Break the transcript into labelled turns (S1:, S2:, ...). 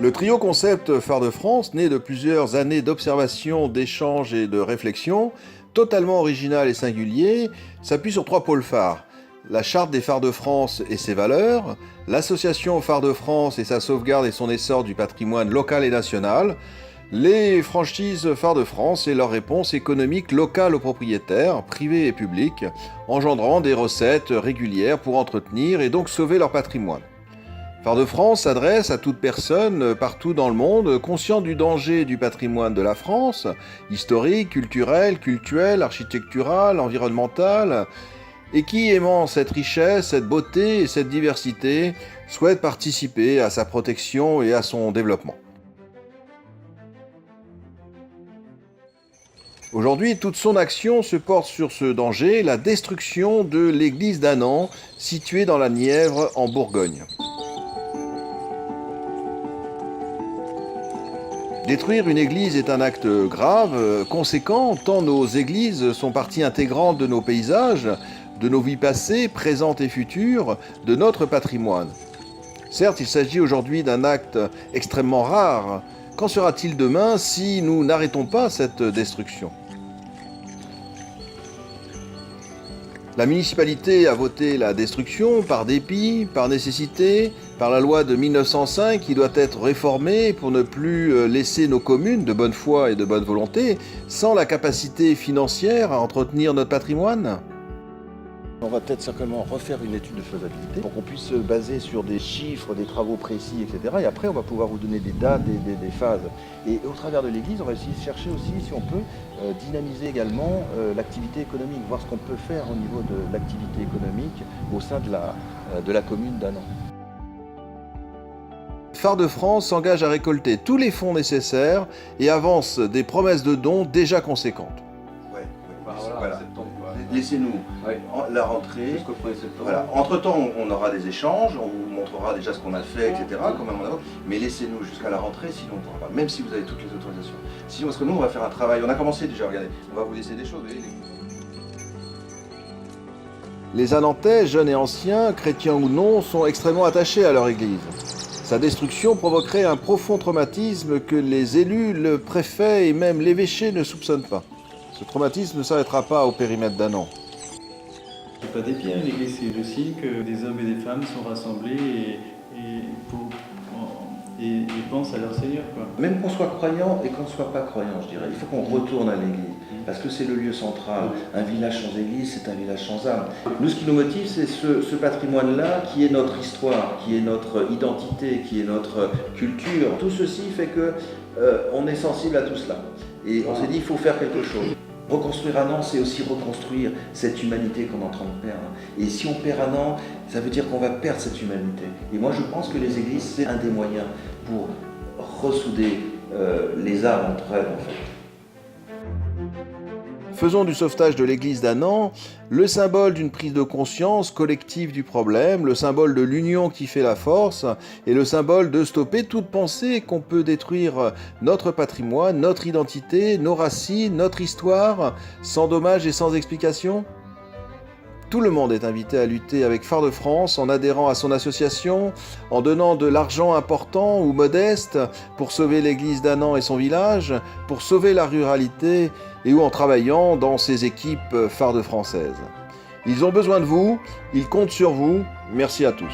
S1: Le trio concept Phare de France, né de plusieurs années d'observation, d'échanges et de réflexion, totalement original et singulier, s'appuie sur 3 pôles phares. La charte des phares de France et ses valeurs, l'association Phare de France et sa sauvegarde et son essor du patrimoine local et national, les franchises Phare de France et leur réponse économique locale aux propriétaires, privés et publics, engendrant des recettes régulières pour entretenir et donc sauver leur patrimoine. Phare de France s'adresse à toute personne partout dans le monde conscient du danger du patrimoine de la France, historique, culturel, cultuel, architectural, environnemental, et qui, aimant cette richesse, cette beauté et cette diversité, souhaite participer à sa protection et à son développement. Aujourd'hui, toute son action se porte sur ce danger, la destruction de l'église d'Annan, située dans la Nièvre, en Bourgogne. Détruire une église est un acte grave, conséquent, tant nos églises sont partie intégrante de nos paysages, de nos vies passées, présentes et futures, de notre patrimoine. Certes, il s'agit aujourd'hui d'un acte extrêmement rare. Qu'en sera-t-il demain si nous n'arrêtons pas cette destruction ? La municipalité a voté la destruction par dépit, par nécessité, par la loi de 1905 qui doit être réformée pour ne plus laisser nos communes de bonne foi et de bonne volonté sans la capacité financière à entretenir notre patrimoine.
S2: On va peut-être certainement refaire une étude de faisabilité pour qu'on puisse se baser sur des chiffres, des travaux précis, etc. Et après, on va pouvoir vous donner des dates, des phases. Et au travers de l'église, on va essayer de chercher aussi si on peut dynamiser également l'activité économique, voir ce qu'on peut faire au niveau de l'activité économique au sein de la commune d'Annan.
S1: Phare de France s'engage à récolter tous les fonds nécessaires et avance des promesses de dons déjà conséquentes.
S2: Voilà. Laissez-nous la rentrée. Voilà. Entre-temps, on aura des échanges, on vous montrera déjà ce qu'on a fait, etc. Mais laissez-nous jusqu'à la rentrée, sinon on ne pourra pas, même si vous avez toutes les autorisations. Sinon, parce que nous, on va faire un travail. On a commencé déjà, regardez. On va vous laisser des choses.
S1: Les Annantais, jeunes et anciens, chrétiens ou non, sont extrêmement attachés à leur église. Sa destruction provoquerait un profond traumatisme que les élus, le préfet et même l'évêché ne soupçonnent pas. Ce traumatisme ne s'arrêtera pas au périmètre d'Annan.
S3: C'est pas des pierres, l'église c'est le signe que des hommes et des femmes sont rassemblés et pensent à leur Seigneur, quoi.
S2: Même qu'on soit croyant et qu'on ne soit pas croyant, je dirais, il faut qu'on retourne à l'église, parce que c'est le lieu central. Un village sans église, c'est un village sans âme. Nous, ce qui nous motive, c'est ce patrimoine-là, qui est notre histoire, qui est notre identité, qui est notre culture. Tout ceci fait qu'on est sensible à tout cela. Et on s'est dit, il faut faire quelque chose. Reconstruire Annan, c'est aussi reconstruire cette humanité qu'on est en train de perdre. Et si on perd Annan, ça veut dire qu'on va perdre cette humanité. Et moi, je pense que les églises, c'est un des moyens pour ressouder les âmes entre elles, en fait.
S1: Faisons du sauvetage de l'église d'Annan le symbole d'une prise de conscience collective du problème, le symbole de l'union qui fait la force et le symbole de stopper toute pensée qu'on peut détruire notre patrimoine, notre identité, nos racines, notre histoire, sans dommage et sans explication. Tout le monde est invité à lutter avec Phare de France en adhérant à son association, en donnant de l'argent important ou modeste pour sauver l'église d'Annan et son village, pour sauver la ruralité et ou en travaillant dans ces équipes Phare de Françaises. Ils ont besoin de vous, ils comptent sur vous. Merci à tous.